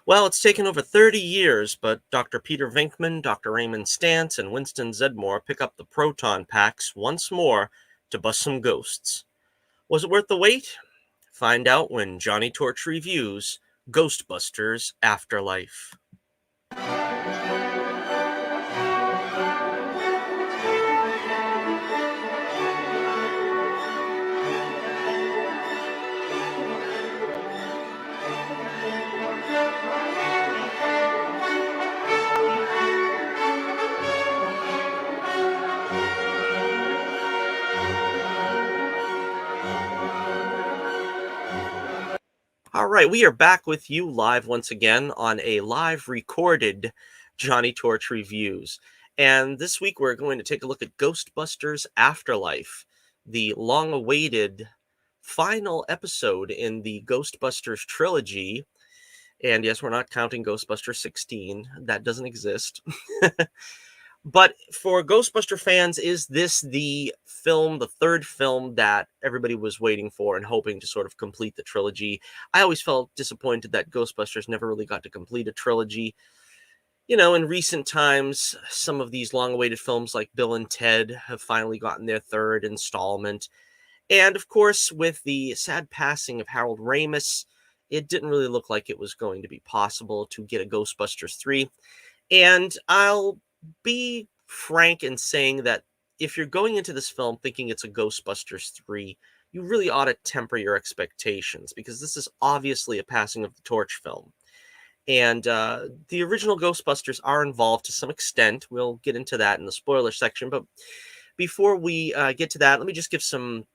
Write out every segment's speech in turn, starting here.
Well, it's taken over 30 years, but Dr. Peter Venkman, Dr. Raymond Stantz, and Winston Zeddemore pick up the proton packs once more to bust some ghosts. Was it worth the wait? Find out when Johnnie Torch reviews Ghostbusters Afterlife. All right, we are back with you live once again on a live recorded Johnnie Torch Reviews. And this week we're going to take a look at Ghostbusters Afterlife, the long awaited final episode in the Ghostbusters trilogy. And yes, we're not counting Ghostbusters 16, that doesn't exist. But for Ghostbuster fans, is this the film, the third film that everybody was waiting for and hoping to sort of complete the trilogy? I always felt disappointed that Ghostbusters never really got to complete a trilogy. In recent times, some of these long-awaited films like Bill and Ted have finally gotten their third installment. And of course, with the sad passing of Harold Ramis, it didn't really look like it was going to be possible to get a Ghostbusters 3. And I'll be frank in saying that if you're going into this film thinking it's a Ghostbusters 3, you really ought to temper your expectations because this is obviously a passing of the torch film. And the original Ghostbusters are involved to some extent. We'll get into that in the spoiler section. But before we get to that, let me just give some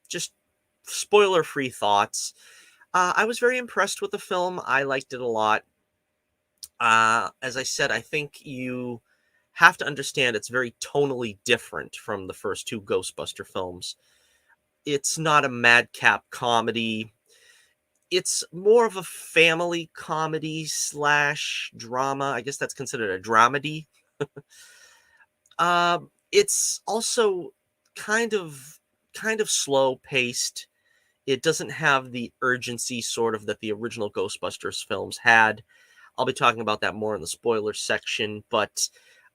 just spoiler-free thoughts. I was very impressed with the film. I liked it a lot. As I said, I think you have to understand it's very tonally different from the first two Ghostbuster films. It's not a madcap comedy. It's more of a family comedy slash drama. I guess that's considered a dramedy. It's also kind of slow paced. It doesn't have the urgency sort of that the original Ghostbusters films had. I'll be talking about that more in the spoiler section, but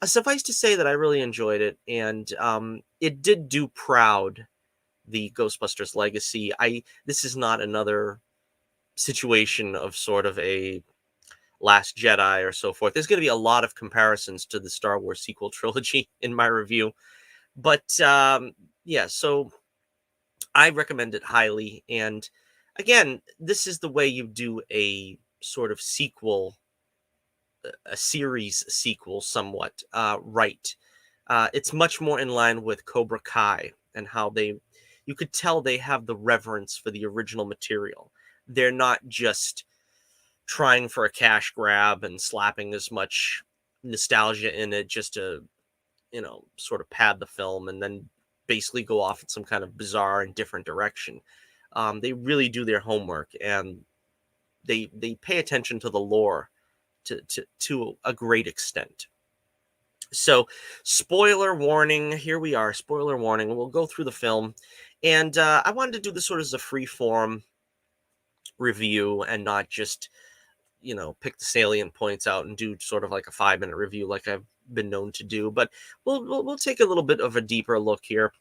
suffice to say that I really enjoyed it, and it did do proud the Ghostbusters legacy. This is not another situation of sort of a Last Jedi or so forth. There's going to be a lot of comparisons to the Star Wars sequel trilogy in my review, but yeah, so I recommend it highly. And again, this is the way you do a sort of sequel, a series sequel somewhat, right. It's much more in line with Cobra Kai and how you could tell they have the reverence for the original material. They're not just trying for a cash grab and slapping as much nostalgia in it just to, sort of pad the film and then basically go off in some kind of bizarre and different direction. They really do their homework and they pay attention to the lore to a great extent. So, spoiler warning. Here we are. Spoiler warning. We'll go through the film, and I wanted to do this sort of as a free form review and not just pick the salient points out and do sort of like a 5-minute review like I've been known to do. But we'll take a little bit of a deeper look here.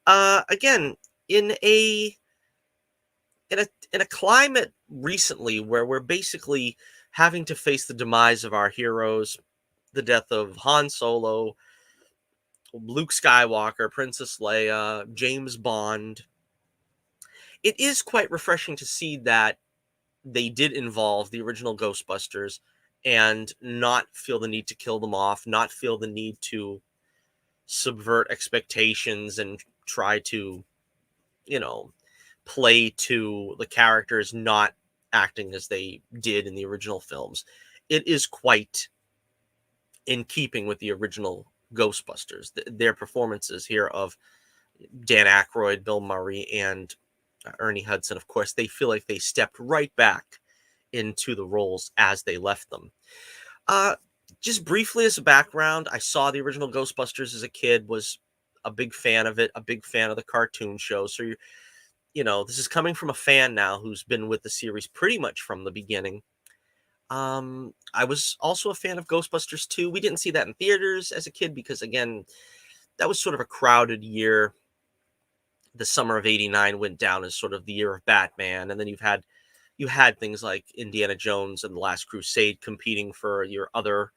Again, in a climate recently where we're basically having to face the demise of our heroes, the death of Han Solo, Luke Skywalker, Princess Leia, James Bond, it is quite refreshing to see that they did involve the original Ghostbusters and not feel the need to kill them off, not feel the need to subvert expectations and try to, you know, play to the characters not acting as they did in the original films. It is quite in keeping with the original Ghostbusters. Their performances here of Dan Aykroyd, Bill Murray, and Ernie Hudson, of course, they feel like they stepped right back into the roles as they left them. Just briefly as a background, I saw the original Ghostbusters as a kid, was a big fan of it, a big fan of the cartoon show. So, this is coming from a fan now who's been with the series pretty much from the beginning. I was also a fan of Ghostbusters 2. We didn't see that in theaters as a kid because, again, that was sort of a crowded year. The summer of '89 went down as sort of the year of Batman, and then you had things like Indiana Jones and the Last Crusade competing for your other,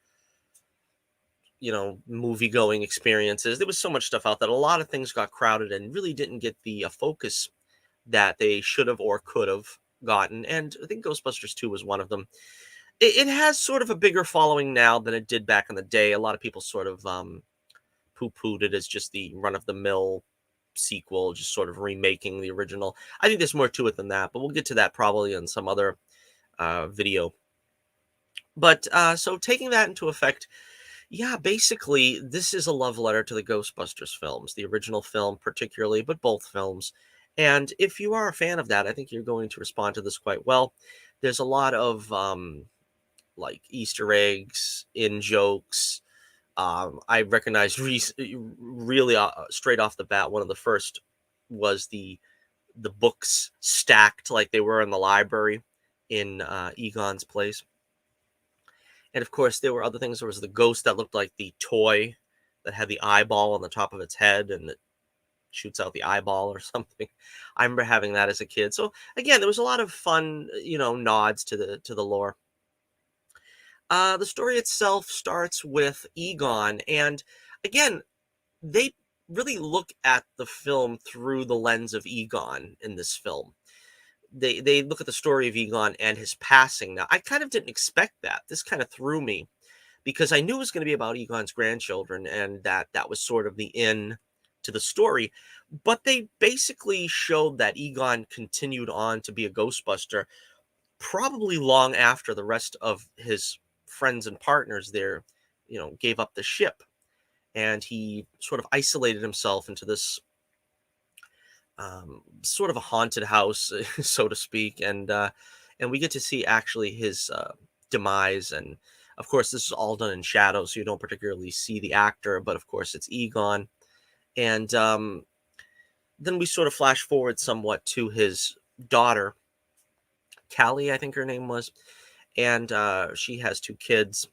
movie going experiences. There was so much stuff out that a lot of things got crowded and really didn't get the focus that they should have or could have gotten. And I think Ghostbusters 2 was one of them. It has sort of a bigger following now than it did back in the day. A lot of people sort of poo-pooed it as just the run-of-the-mill sequel, just sort of remaking the original. I think there's more to it than that, but we'll get to that probably in some other video. But so taking that into effect, yeah, basically, this is a love letter to the Ghostbusters films, the original film particularly, but both films. And if you are a fan of that, I think you're going to respond to this quite well. There's a lot of like Easter eggs, in jokes. I recognized really straight off the bat. One of the first was the books stacked like they were in the library in Egon's place. And of course, there were other things. There was the ghost that looked like the toy that had the eyeball on the top of its head and it shoots out the eyeball or something. I remember having that as a kid. So again, there was a lot of fun, nods to the lore. The story itself starts with Egon, and again, they really look at the film through the lens of Egon in this film. They look at the story of Egon and his passing. Now, I kind of didn't expect that. This kind of threw me because I knew it was going to be about Egon's grandchildren and that was sort of the in to the story. But they basically showed that Egon continued on to be a Ghostbuster probably long after the rest of his friends and partners there, gave up the ship. And he sort of isolated himself into this sort of a haunted house, so to speak, and we get to see actually his demise. And of course, this is all done in shadow, so you don't particularly see the actor, but of course, it's Egon. And then we sort of flash forward somewhat to his daughter, Callie, I think her name was, and she has two kids.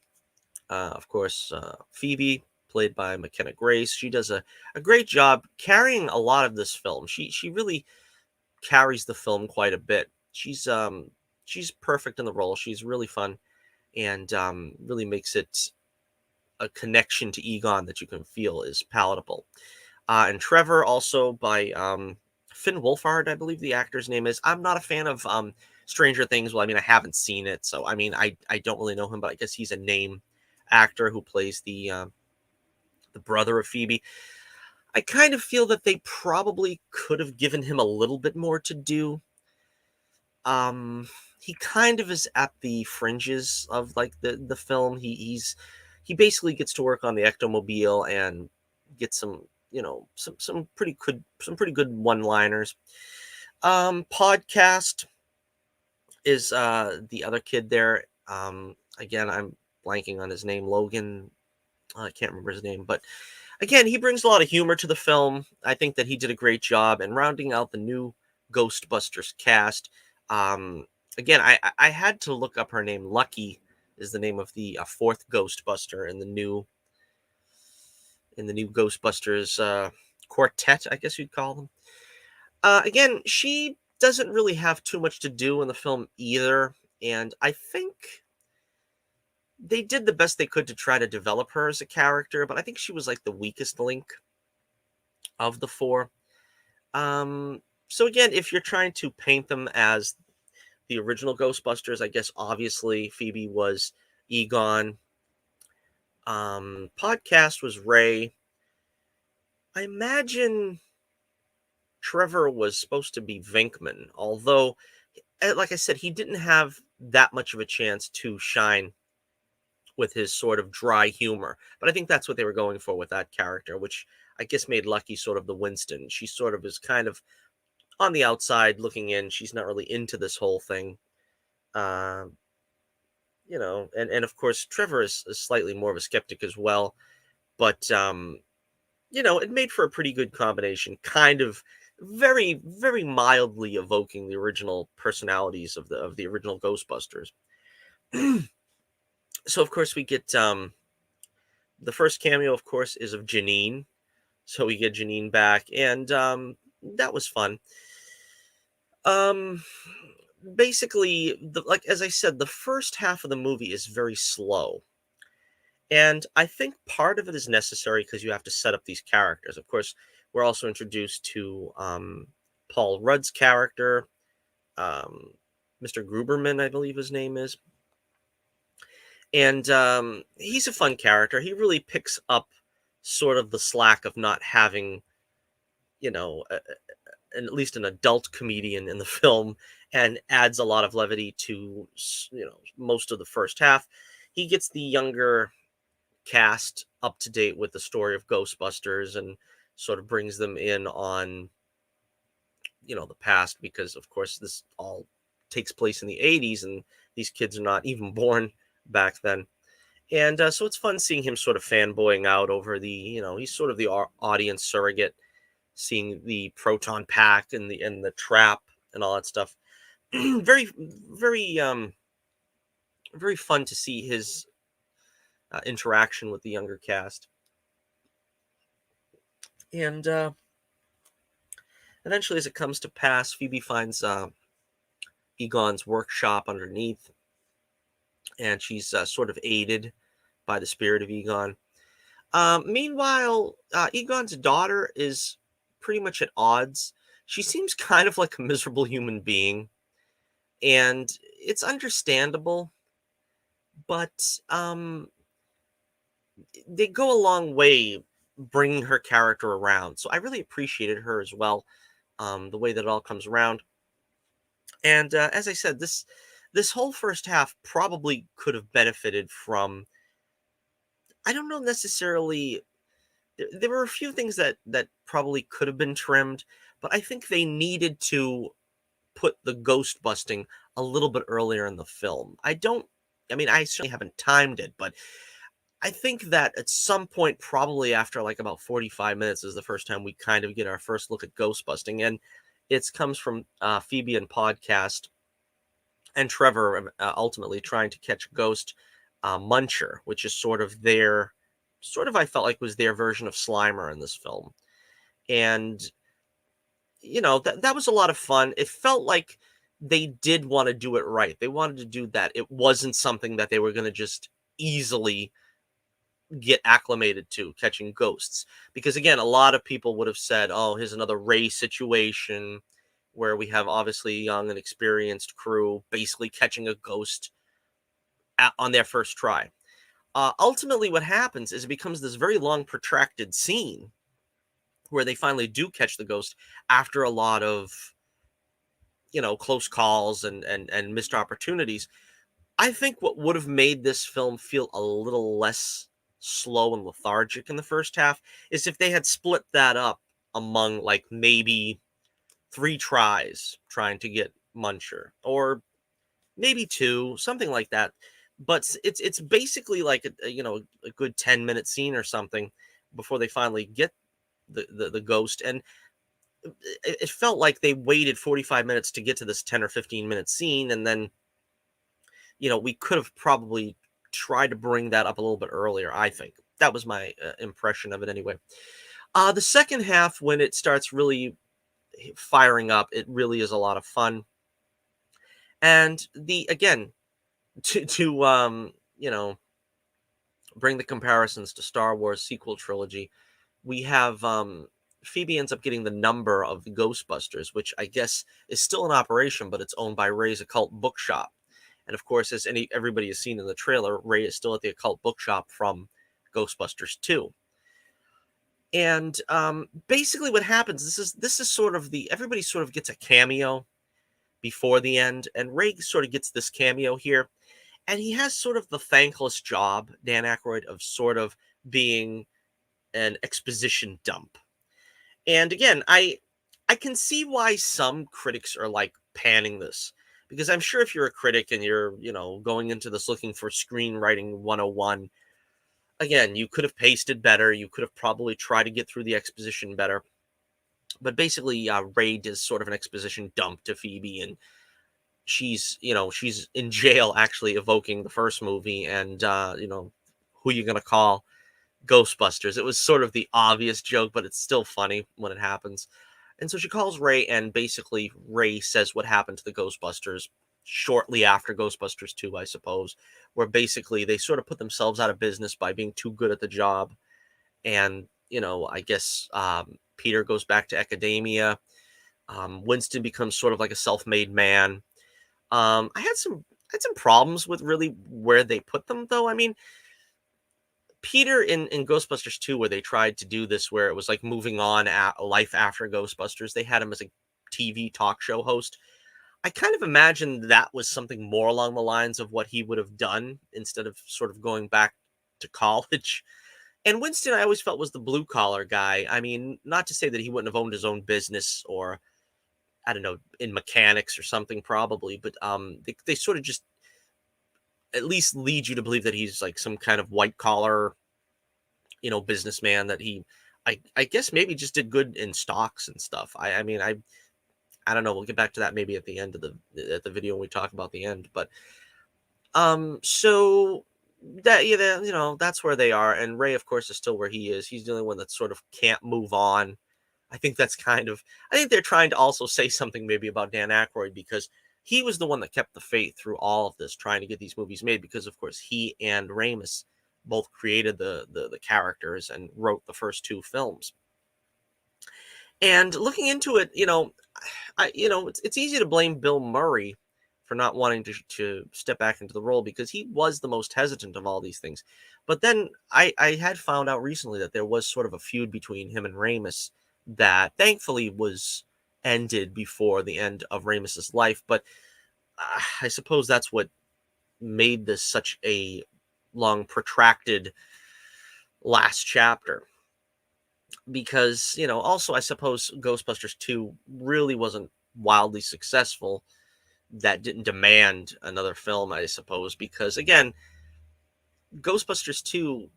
Of course, Phoebe, played by McKenna Grace. She does a great job carrying a lot of this film. She really carries the film quite a bit. She's perfect in the role. She's really fun and really makes it a connection to Egon that you can feel is palatable. And Trevor, also by Finn Wolfhard, I believe the actor's name is. I'm not a fan of Stranger Things. Well, I mean, I haven't seen it, so I mean, I don't really know him, but I guess he's a name actor who plays the brother of Phoebe. I kind of feel that they probably could have given him a little bit more to do. He kind of is at the fringes of like the film. He basically gets to work on the ectomobile and get some some pretty good one-liners. Podcast is the other kid there. Again, I'm blanking on his name. Logan. I can't remember his name, but again, he brings a lot of humor to the film. I think that he did a great job in rounding out the new Ghostbusters cast. Again, I had to look up her name. Lucky is the name of the fourth Ghostbuster in the new Ghostbusters quartet, I guess you'd call them. Again, she doesn't really have too much to do in the film either, and I think they did the best they could to try to develop her as a character, but I think she was like the weakest link of the four. So again, if you're trying to paint them as the original Ghostbusters, I guess obviously Phoebe was Egon. Podcast was Ray. I imagine Trevor was supposed to be Venkman, although, like I said, he didn't have that much of a chance to shine with his sort of dry humor. But I think that's what they were going for with that character, which I guess made Lucky sort of the Winston. She sort of is kind of on the outside looking in. She's not really into this whole thing. And of course, Trevor is slightly more of a skeptic as well. But, it made for a pretty good combination, kind of very, very mildly evoking the original personalities of the original Ghostbusters. So of course we get the first cameo, of course, is of Janine. So we get Janine back, and that was fun. Um, Basically, like as I said, the first half of the movie is very slow, and I think part of it is necessary because you have to set up these characters. Of course, we're also introduced to Paul Rudd's character, um, Mr. Gruberman, I believe his name is, and he's a fun character. He really picks up sort of the slack of not having, you know, at least an adult comedian in the film, and adds a lot of levity to most of the first half. He gets the younger cast up to date with the story of Ghostbusters and sort of brings them in on the past, because of course this all takes place in the 80s and these kids are not even born back then. And so it's fun seeing him sort of fanboying out over he's sort of the audience surrogate, seeing the proton pack and the trap and all that stuff. very, very, very fun to see his interaction with the younger cast. And eventually, as it comes to pass, Phoebe finds Egon's workshop underneath, and she's sort of aided by the spirit of Egon. Meanwhile, Egon's daughter is pretty much at odds. She seems kind of like a miserable human being, and it's understandable, but they go a long way bringing her character around. So I really appreciated her as well, the way that it all comes around. And as I said, this whole first half probably could have benefited from, I don't know necessarily. There were a few things that probably could have been trimmed, but I think they needed to put the ghost busting a little bit earlier in the film. I mean, I certainly haven't timed it, but I think that at some point, probably after like about 45 minutes, is the first time we kind of get our first look at ghost busting. And it comes from Phoebe and podcast and Trevor ultimately trying to catch a ghost muncher, which is I felt like was their version of Slimer in this film. And that was a lot of fun. It felt like they did want to do it right. They wanted to do that. It wasn't something that they were going to just easily get acclimated to, catching ghosts. Because again, a lot of people would have said, oh, here's another Ray situation where we have obviously young and experienced crew basically catching a ghost on their first try. Ultimately, what happens is it becomes this very long, protracted scene where they finally do catch the ghost after a lot of close calls and missed opportunities. I think what would have made this film feel a little less slow and lethargic in the first half is if they had split that up among like maybe 3 tries trying to get Muncher, or maybe 2, something like that. But it's basically like a good 10-minute scene or something before they finally get the ghost. And it felt like they waited 45 minutes to get to this 10 or 15-minute scene, and then we could have probably tried to bring that up a little bit earlier. I think that was my impression of it anyway. The second half, when it starts really firing up, it really is a lot of fun. And to bring the comparisons to Star Wars sequel trilogy, we have Phoebe ends up getting the number of the Ghostbusters, which I guess is still in operation, but it's owned by Ray's occult bookshop. And of course, as everybody has seen in the trailer, Ray is still at the occult bookshop from Ghostbusters 2. And basically what happens, this is sort of everybody sort of gets a cameo before the end, and Ray sort of gets this cameo here. And he has sort of the thankless job, Dan Aykroyd, of sort of being an exposition dump. And again, I can see why some critics are like panning this, because I'm sure if you're a critic and you're, going into this looking for screenwriting 101, again, you could have pasted better. You could have probably tried to get through the exposition better. But basically, Ray does sort of an exposition dump to Phoebe, and she's in jail actually evoking the first movie, and who you gonna call? Ghostbusters. It was sort of the obvious joke, but it's still funny when it happens. And so she calls Ray, and basically Ray says what happened to the Ghostbusters shortly after Ghostbusters 2, I suppose, where basically they sort of put themselves out of business by being too good at the job. And, I guess Peter goes back to academia. Winston becomes sort of like a self-made man. I had some problems with really where they put them, though. I mean, Peter in Ghostbusters 2, where they tried to do this, where it was like moving on at life after Ghostbusters, they had him as a TV talk show host. I kind of imagined that was something more along the lines of what he would have done instead of sort of going back to college. And Winston, I always felt, was the blue collar guy. I mean, not to say that he wouldn't have owned his own business, or I don't know, in mechanics or something, probably, but they sort of just at least lead you to believe that he's like some kind of white collar, businessman, that I guess maybe just did good in stocks and stuff. I mean, I don't know. We'll get back to that maybe at the end of the video when we talk about the end. But so that, that's where they are, and Ray, of course, is still where he is. He's the only one that sort of can't move on. I think that's kind of. I think they're trying to also say something maybe about Dan Aykroyd, because he was the one that kept the faith through all of this, trying to get these movies made, because of course he and Ramis both created the characters and wrote the first two films. And looking into it, it's easy to blame Bill Murray for not wanting to step back into the role, because he was the most hesitant of all these things. But then I had found out recently that there was sort of a feud between him and Ramis that thankfully was ended before the end of Ramis's life. But I suppose that's what made this such a long, protracted last chapter. Because, also, I suppose Ghostbusters 2 really wasn't wildly successful. That didn't demand another film, I suppose, because, again, Ghostbusters 2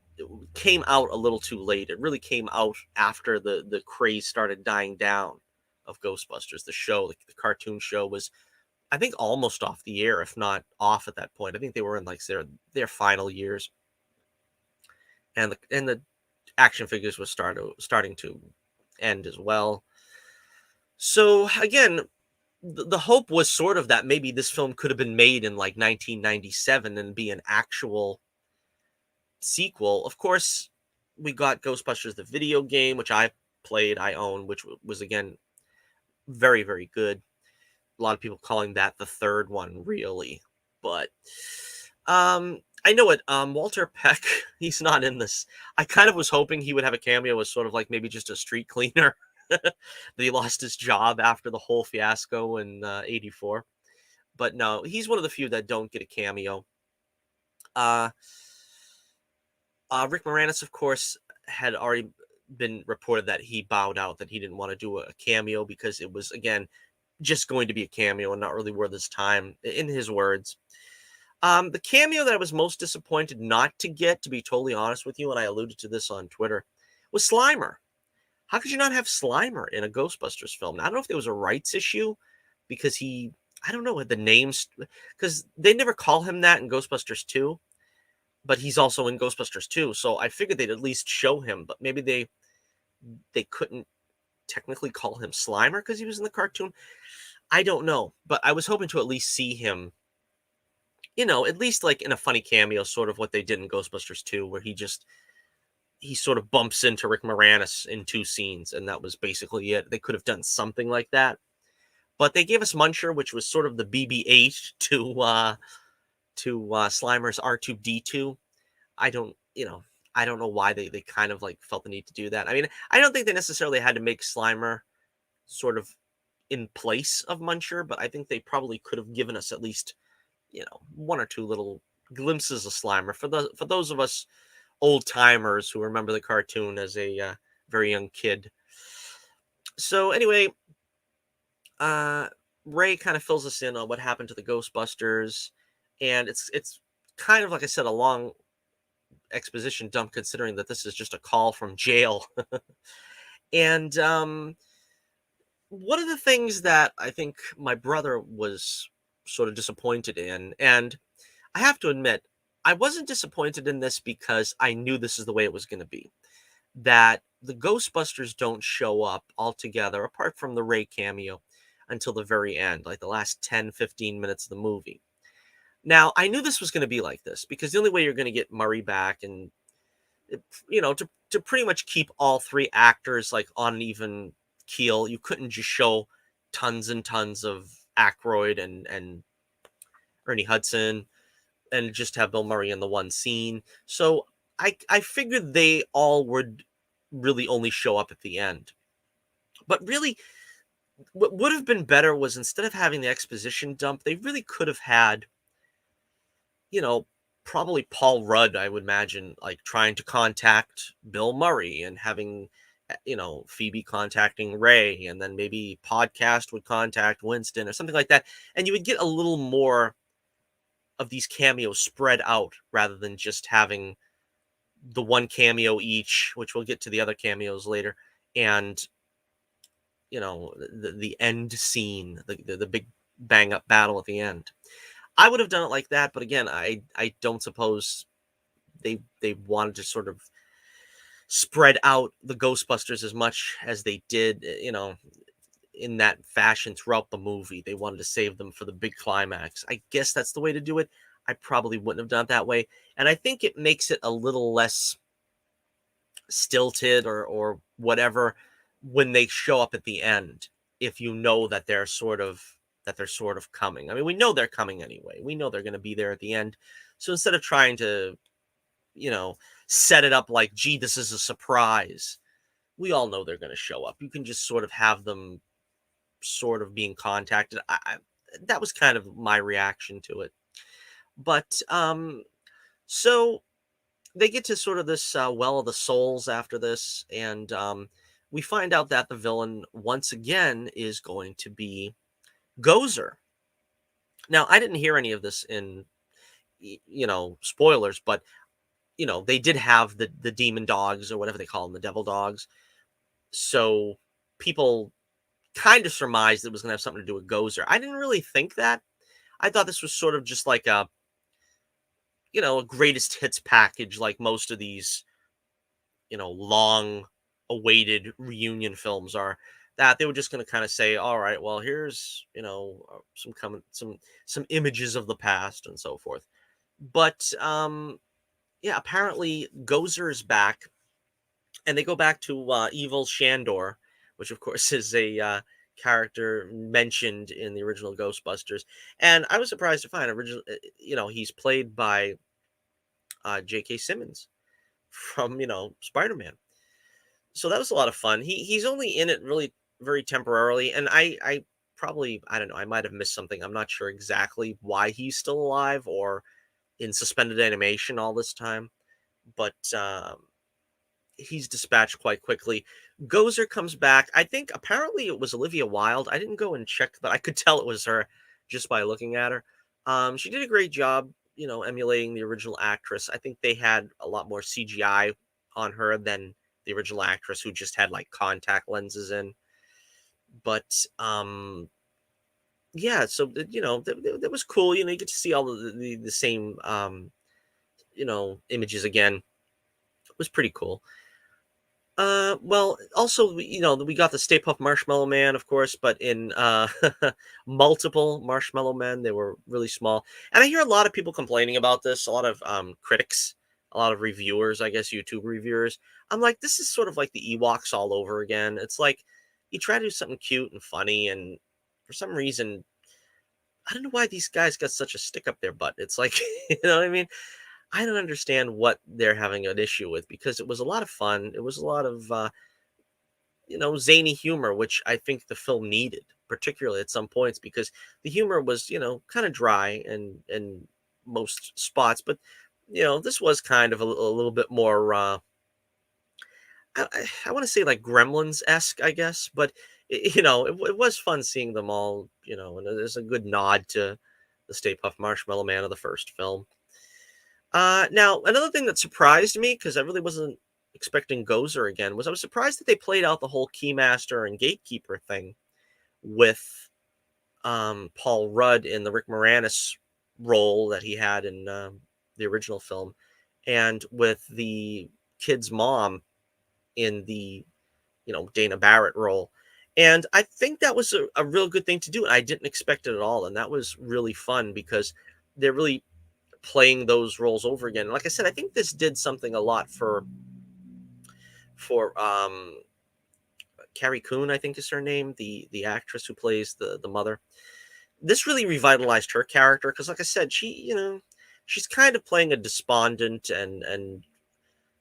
came out a little too late. It really came out after the craze started dying down of Ghostbusters. The show, the cartoon show, was, I think, almost off the air, if not off at that point. I think they were in like their final years, and the action figures was starting to end as well. So again, the hope was sort of that maybe this film could have been made in like 1997 and be an actual sequel. Of course, we got Ghostbusters the video game, which I played, I own, which was again very, very good. A lot of people calling that the third one, really. But I know it. Walter Peck, he's not in this. I kind of was hoping he would have a cameo as sort of like maybe just a street cleaner. That he lost his job after the whole fiasco in '84. But no, he's one of the few that don't get a cameo. Uh, Rick Moranis, of course, had already been reported that he bowed out, that he didn't want to do a cameo because it was, again, just going to be a cameo and not really worth his time, in his words. The cameo that I was most disappointed not to get, to be totally honest with you, and I alluded to this on Twitter, was Slimer. How could you not have Slimer in a Ghostbusters film? Now, I don't know if there was a rights issue because I don't know what the names, because they never call him that in Ghostbusters 2, but he's also in Ghostbusters 2. So I figured they'd at least show him, but maybe they couldn't technically call him Slimer because he was in the cartoon. I don't know, but I was hoping to at least see him, at least like in a funny cameo, sort of what they did in Ghostbusters 2, where he sort of bumps into Rick Moranis in two scenes, and that was basically it. They could have done something like that, but they gave us Muncher, which was sort of the BB-8 to Slimer's R2-D2. I don't, I don't know why they kind of like felt the need to do that. I mean, I don't think they necessarily had to make Slimer sort of in place of Muncher, but I think they probably could have given us at least, one or two little glimpses of Slimer for those of us old timers who remember the cartoon as a very young kid. So anyway, Ray kind of fills us in on what happened to the Ghostbusters, and it's kind of, like I said, a long exposition dump, considering that this is just a call from jail. And one of the things that I think my brother was sort of disappointed in. And I have to admit, I wasn't disappointed in this because I knew this is the way it was going to be. That the Ghostbusters don't show up altogether, apart from the Ray cameo, until the very end, like the last 10, 15 minutes of the movie. Now, I knew this was going to be like this because the only way you're going to get Murray back and, to pretty much keep all three actors like on an even keel, you couldn't just show tons and tons of Aykroyd and Ernie Hudson and just have Bill Murray in the one scene. So I figured they all would really only show up at the end. But really, what would have been better was instead of having the exposition dump, they really could have had, you know, probably Paul Rudd, I would imagine, like trying to contact Bill Murray and having, Phoebe contacting Ray, and then maybe Podcast would contact Winston or something like that. And you would get a little more of these cameos spread out rather than just having the one cameo each, which we'll get to the other cameos later, and the end scene, the big bang up battle at the end. I would have done it like that, but again, I don't suppose they wanted to sort of spread out the Ghostbusters as much as they did, in that fashion throughout the movie. They wanted to save them for the big climax. I guess that's the way to do it. I probably wouldn't have done it that way, and I think it makes it a little less stilted or whatever when they show up at the end, if you know that they're sort of coming. I mean, we know they're coming anyway. We know they're going to be there at the end. So instead of trying to, set it up like, gee, this is a surprise, we all know they're going to show up. You can just sort of have them sort of being contacted. That was kind of my reaction to it. But so they get to sort of this well of the souls after this, and we find out that the villain once again is going to be Gozer. Now, I didn't hear any of this in spoilers, but they did have the demon dogs, or whatever they call them, the devil dogs. So people kind of surmised it was going to have something to do with Gozer. I didn't really think that. I thought this was sort of just like a greatest hits package, like most of these, long awaited reunion films are, that they were just going to kind of say, all right, well, here's, some images of the past and so forth. But yeah, apparently Gozer is back, and they go back to evil Shandor, which of course is a character mentioned in the original Ghostbusters. And I was surprised to find he's played by J.K. Simmons from Spider-Man. So that was a lot of fun. He's only in it really very temporarily, and I probably, I don't know, I might have missed something. I'm not sure exactly why he's still alive or in suspended animation all this time, but he's dispatched quite quickly. Gozer comes back. I think apparently it was Olivia Wilde. I didn't go and check, but I could tell it was her just by looking at her. She did a great job, emulating the original actress. I think they had a lot more CGI on her than the original actress, who just had like contact lenses in. But yeah, so that was cool. You get to see all the same images again. It was pretty cool. Well, also, we got the Stay Puft Marshmallow Man, of course, but in multiple Marshmallow Men. They were really small. And I hear a lot of people complaining about this, a lot of critics, a lot of reviewers, I guess, YouTube reviewers. I'm like, this is sort of like the Ewoks all over again. It's like, you try to do something cute and funny, and for some reason, I don't know why these guys got such a stick up their butt. It's like, you know what I mean? I don't understand what they're having an issue with, because it was a lot of fun. It was a lot of, zany humor, which I think the film needed, particularly at some points, because the humor was, kind of dry and most spots. But, this was kind of a little bit more, I want to say like Gremlins-esque, I guess. But, it was fun seeing them all, and there's a good nod to the Stay Puft Marshmallow Man of the first film. Now, another thing that surprised me, because I really wasn't expecting Gozer again, was I was surprised that they played out the whole Keymaster and Gatekeeper thing with Paul Rudd in the Rick Moranis role that he had in the original film, and with the kid's mom in the Dana Barrett role. And I think that was a real good thing to do. And I didn't expect it at all. And that was really fun because they're really playing those roles over again. And like I said, I think this did something a lot for Carrie Coon, I think is her name, the actress who plays the mother. This really revitalized her character because, like I said, she's kind of playing a despondent and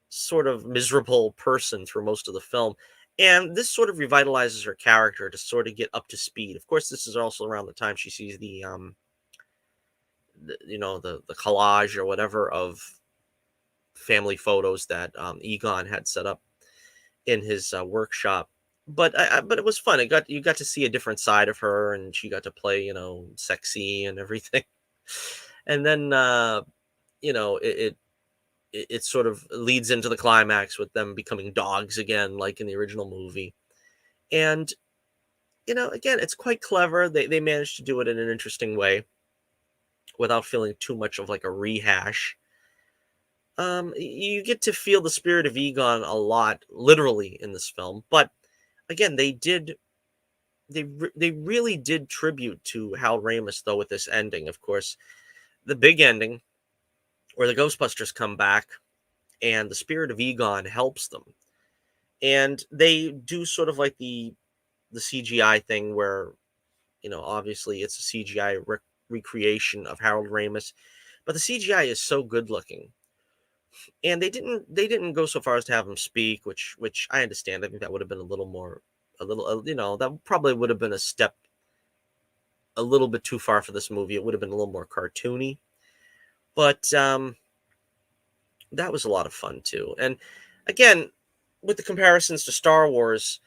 sort of miserable person through most of the film. And this sort of revitalizes her character to sort of get up to speed. Of course, this is also around the time she sees the collage or whatever of family photos that Egon had set up in his workshop. But it was fun. You got to see a different side of her, and she got to play sexy and everything. And then it sort of leads into the climax with them becoming dogs again, like in the original movie. And again, it's quite clever. They managed to do it in an interesting way without feeling too much of like a rehash. You get to feel the spirit of Egon a lot, literally, in this film. But again, they really did tribute to Hal Ramis though with this ending. Of course, the big ending where the Ghostbusters come back and the spirit of Egon helps them. And they do sort of like the CGI thing where, obviously it's a CGI recreation of Harold Ramis, but the CGI is so good looking. And they didn't go so far as to have him speak, which I understand. I think that would have been that probably would have been a step a little bit too far for this movie. It would have been a little more cartoony. But that was a lot of fun too. And again, with the comparisons to Star Wars,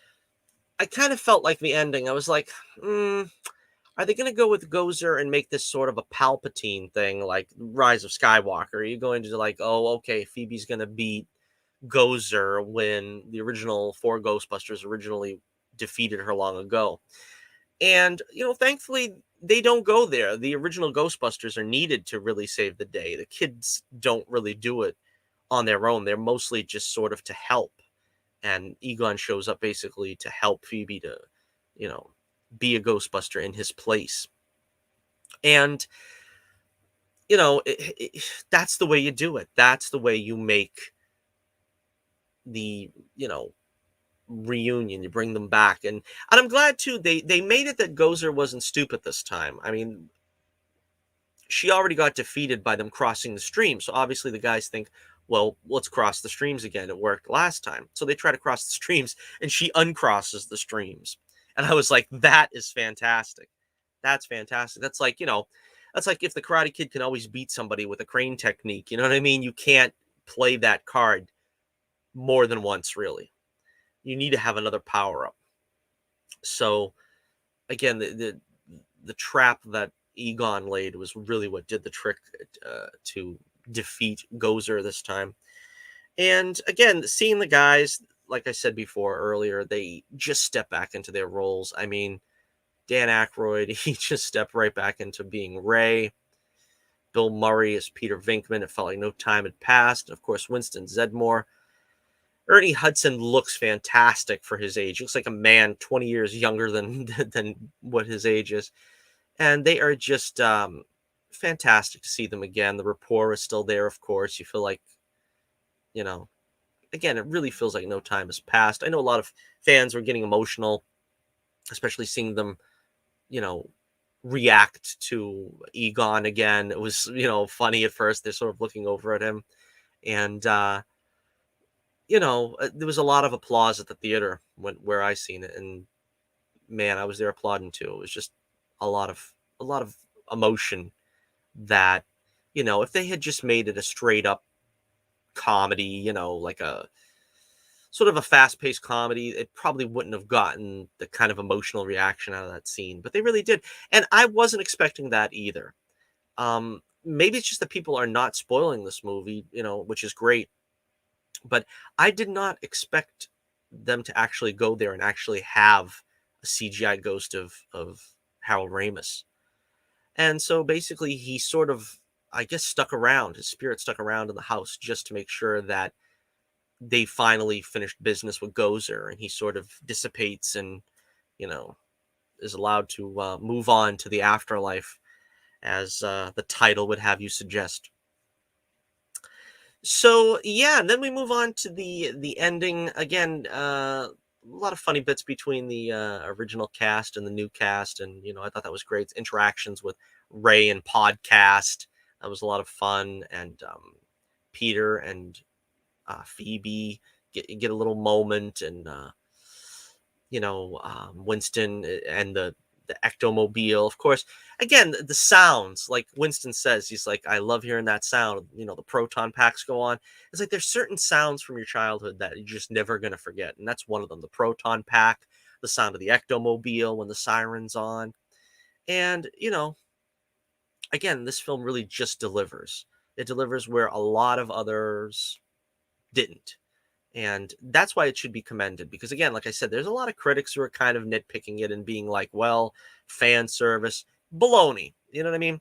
I kind of felt like the ending. I was like, are they going to go with Gozer and make this sort of a Palpatine thing, like Rise of Skywalker? Are you going to like, oh, okay, Phoebe's going to beat Gozer when the original four Ghostbusters originally defeated her long ago? And, thankfully, they don't go there. The original Ghostbusters are needed to really save the day. The kids don't really do it on their own. They're mostly just sort of to help. And Egon shows up basically to help Phoebe to, be a Ghostbuster in his place. And, that's the way you do it. That's the way you make the, reunion. You bring them back. And I'm glad, too, they made it that Gozer wasn't stupid this time. I mean, she already got defeated by them crossing the stream. So obviously the guys think, well, let's cross the streams again. It worked last time. So they try to cross the streams, and she uncrosses the streams. And I was like, that is fantastic. That's fantastic. That's like, that's like if the Karate Kid can always beat somebody with a crane technique. You know what I mean? You can't play that card more than once, really. You need to have another power up. So again, the trap that Egon laid was really what did the trick to defeat Gozer this time. And again, seeing the guys, like I said before earlier, they just step back into their roles. I mean, Dan Aykroyd, he just stepped right back into being Ray. Bill Murray as Peter Venkman. It felt like no time had passed. And of course, Winston Zeddemore. Ernie Hudson looks fantastic for his age. He looks like a man 20 years younger than what his age is. And they are just fantastic to see them again. The rapport is still there, of course. You feel like, again, it really feels like no time has passed. I know a lot of fans were getting emotional, especially seeing them, react to Egon again. It was, funny at first. They're sort of looking over at him. And, there was a lot of applause at the theater where I seen it. And man, I was there applauding too. It was just a lot of emotion that, if they had just made it a straight up comedy, like a sort of a fast paced comedy, it probably wouldn't have gotten the kind of emotional reaction out of that scene, but they really did. And I wasn't expecting that either. Maybe it's just that people are not spoiling this movie, which is great, but I did not expect them to actually go there and actually have a CGI ghost of Harold Ramis. And so basically he sort of, I guess, stuck around. His spirit stuck around in the house just to make sure that they finally finished business with Gozer, and he sort of dissipates and, you know, is allowed to move on to the afterlife, as the title would have you suggest. So yeah, and then we move on to the ending again. A lot of funny bits between the original cast and the new cast, and I thought that was great. Interactions with Ray and Podcast, that was a lot of fun, and Peter and Phoebe get a little moment, and Winston and the ectomobile. Of course, again, the sounds, like Winston says, he's like, I love hearing that sound. The proton packs go on. It's like there's certain sounds from your childhood that you're just never going to forget. And that's one of them, the proton pack, the sound of the ectomobile when the siren's on. And, again, this film really just delivers. It delivers where a lot of others didn't. And that's why it should be commended, because again, like I said, there's a lot of critics who are kind of nitpicking it and being like, well, fan service, baloney. You know what I mean?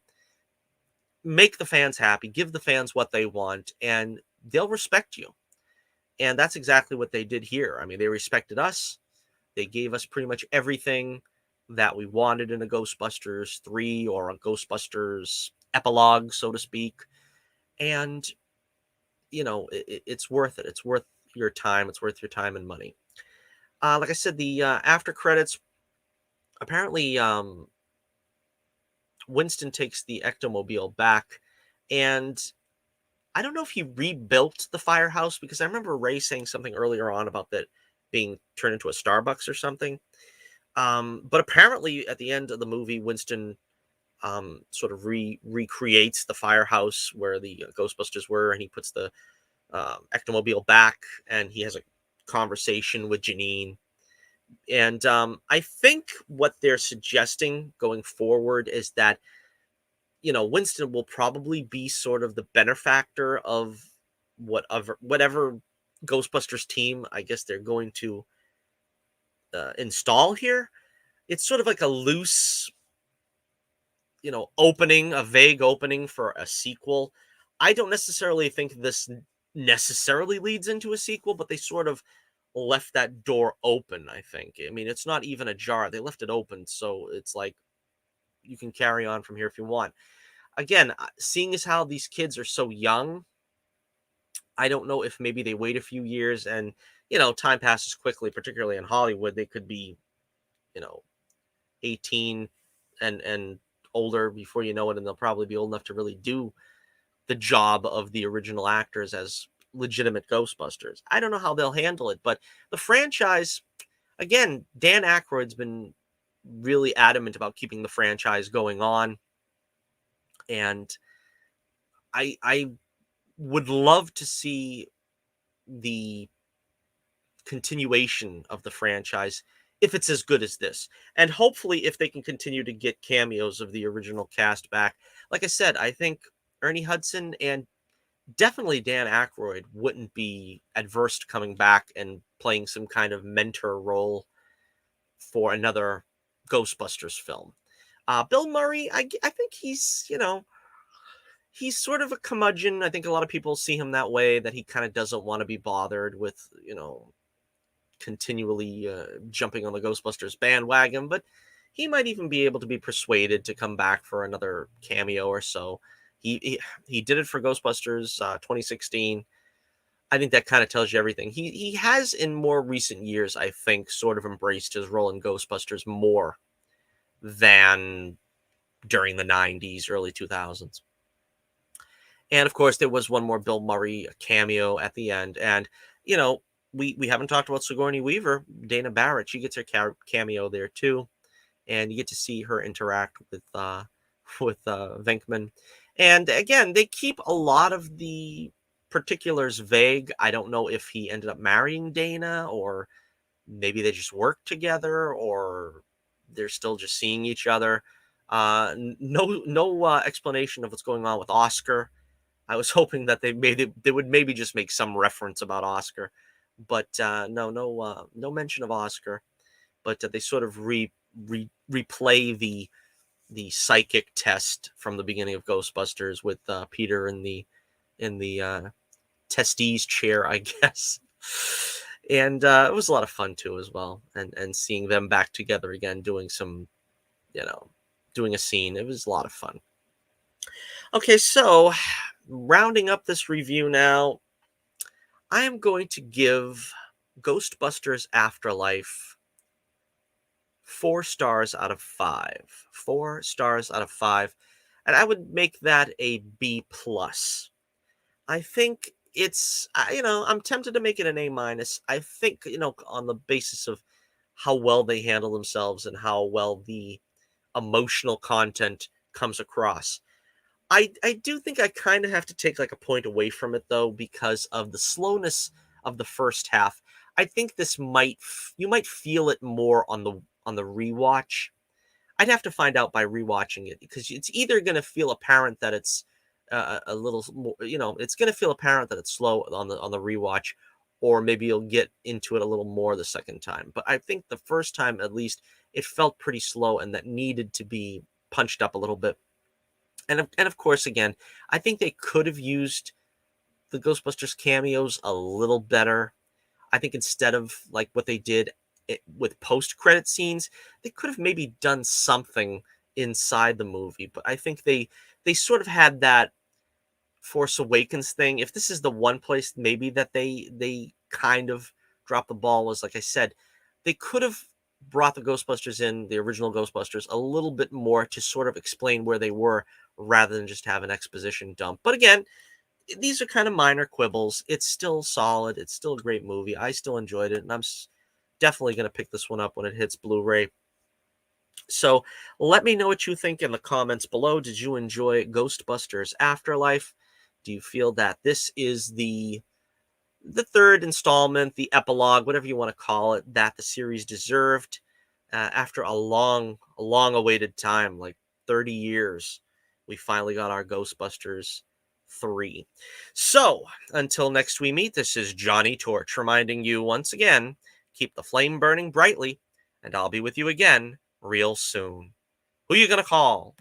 Make the fans happy, give the fans what they want, and they'll respect you. And that's exactly what they did here. I mean, they respected us. They gave us pretty much everything that we wanted in a Ghostbusters 3 or a Ghostbusters epilogue, so to speak. And, it's worth it. It's worth your time. It's worth your time and money. Like I said, the after credits, apparently Winston takes the ectomobile back, and I don't know if he rebuilt the firehouse, because I remember Ray saying something earlier on about that being turned into a Starbucks or something. But apparently at the end of the movie, Winston sort of recreates the firehouse where the Ghostbusters were, and he puts the ectomobile back, and he has a conversation with Janine. And I think what they're suggesting going forward is that, Winston will probably be sort of the benefactor of whatever Ghostbusters team, I guess, they're going to install here. It's sort of like a loose, opening, a vague opening for a sequel. I don't necessarily think this necessarily leads into a sequel, but they sort of left that door open, I think. I mean, it's not even ajar. They left it open, so it's like you can carry on from here if you want. Again, seeing as how these kids are so young, I don't know if maybe they wait a few years and, time passes quickly, particularly in Hollywood. They could be, you know, 18 and older before you know it, and they'll probably be old enough to really do the job of the original actors as legitimate Ghostbusters. I don't know how they'll handle it, but the franchise, again, Dan Aykroyd's been really adamant about keeping the franchise going on, and I would love to see the continuation of the franchise if it's as good as this. And hopefully if they can continue to get cameos of the original cast back. Like I said, I think Ernie Hudson and definitely Dan Aykroyd wouldn't be adverse to coming back and playing some kind of mentor role for another Ghostbusters film. Bill Murray, I think he's sort of a curmudgeon. I think a lot of people see him that way, that he kind of doesn't want to be bothered with, continually jumping on the Ghostbusters bandwagon, but he might even be able to be persuaded to come back for another cameo or so. He did it for Ghostbusters 2016. I think that kind of tells you everything. He has in more recent years, I think, sort of embraced his role in Ghostbusters more than during the 90s, early 2000s. And of course, there was one more Bill Murray cameo at the end. And, we haven't talked about Sigourney Weaver, Dana Barrett. She gets her cameo there too. And you get to see her interact with Venkman. And again, they keep a lot of the particulars vague. I don't know if he ended up marrying Dana, or maybe they just worked together, or they're still just seeing each other. No explanation of what's going on with Oscar. I was hoping that they would maybe just make some reference about Oscar, but no mention of Oscar. But they sort of replay the psychic test from the beginning of Ghostbusters with Peter in the testes chair, I guess. And it was a lot of fun too, as well. And seeing them back together again, doing some, doing a scene. It was a lot of fun. Okay, so rounding up this review now, I am going to give Ghostbusters Afterlife 4 stars out of 5. 4 stars out of 5. And I would make that a B plus. I think it's, I'm tempted to make it an A minus. I think, on the basis of how well they handle themselves and how well the emotional content comes across. I do think I kind of have to take like a point away from it though, because of the slowness of the first half. I think this you might feel it more on the rewatch. I'd have to find out by rewatching it, because it's either going to feel apparent that it's a little more, it's going to feel apparent that it's slow on the rewatch, or maybe you'll get into it a little more the second time. But I think the first time, at least, it felt pretty slow, and that needed to be punched up a little bit. And of course, again, I think they could have used the Ghostbusters cameos a little better. I think instead of like what they did with post-credit scenes, they could have maybe done something inside the movie. But I think they sort of had that Force Awakens thing. If this is the one place maybe that they kind of dropped the ball, was, like I said, they could have brought the Ghostbusters in, the original Ghostbusters, a little bit more to sort of explain where they were, rather than just have an exposition dump. But again, these are kind of minor quibbles. It's still solid. It's still a great movie. I still enjoyed it, and I'm definitely going to pick this one up when it hits Blu-ray. So let me know what you think in the comments below. Did you enjoy Ghostbusters Afterlife? Do you feel that this is the third installment, the epilogue, whatever you want to call it, that the series deserved after a long awaited time, like 30 years? We finally got our Ghostbusters 3. So, until next we meet, this is Johnnie Torch reminding you once again, keep the flame burning brightly, and I'll be with you again real soon. Who you gonna call?